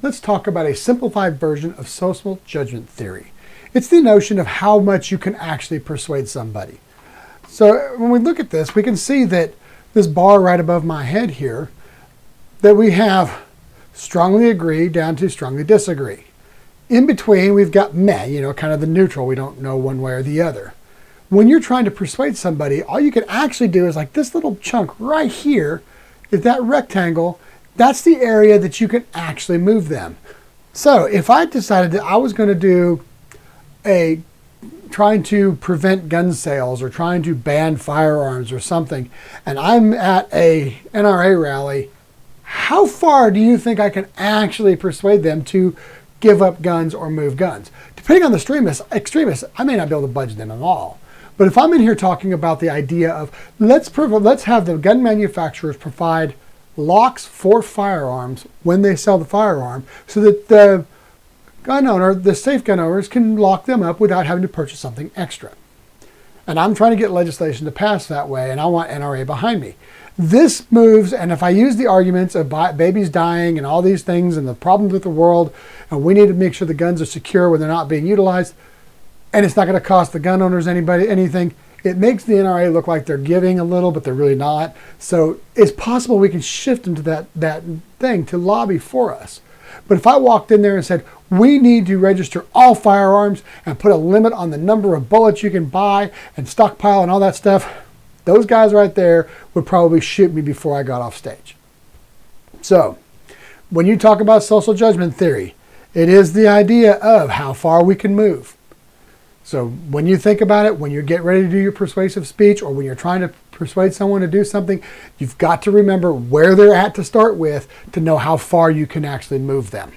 let's talk about a simplified version of social judgment theory. It's the notion of how much you can actually persuade somebody. So when we look at this, we can see that this bar right above my head here, that we have strongly agree down to strongly disagree. In between, we've got meh, kind of the neutral. We don't know one way or the other. When you're trying to persuade somebody, all you can actually do is like this little chunk right here, is that rectangle, that's the area that you can actually move them. So if I decided that I was going to do trying to prevent gun sales or trying to ban firearms or something, and I'm at a NRA rally, how far do you think I can actually persuade them to give up guns or move guns? Depending on the extremists, I may not be able to budge them at all. But if I'm in here talking about the idea of let's have the gun manufacturers provide locks for firearms when they sell the firearm so that the safe gun owners can lock them up without having to purchase something extra. And I'm trying to get legislation to pass that way, and I want NRA behind me. This moves, and if I use the arguments of babies dying and all these things and the problems with the world, and we need to make sure the guns are secure when they're not being utilized, and it's not going to cost the gun owners anything, it makes the NRA look like they're giving a little, but they're really not. So it's possible we can shift into that thing to lobby for us. But if I walked in there and said, we need to register all firearms and put a limit on the number of bullets you can buy and stockpile and all that stuff, those guys right there would probably shoot me before I got off stage. So when you talk about social judgment theory, it is the idea of how far we can move. So when you think about it, when you get ready to do your persuasive speech or when you're trying to persuade someone to do something, you've got to remember where they're at to start with to know how far you can actually move them.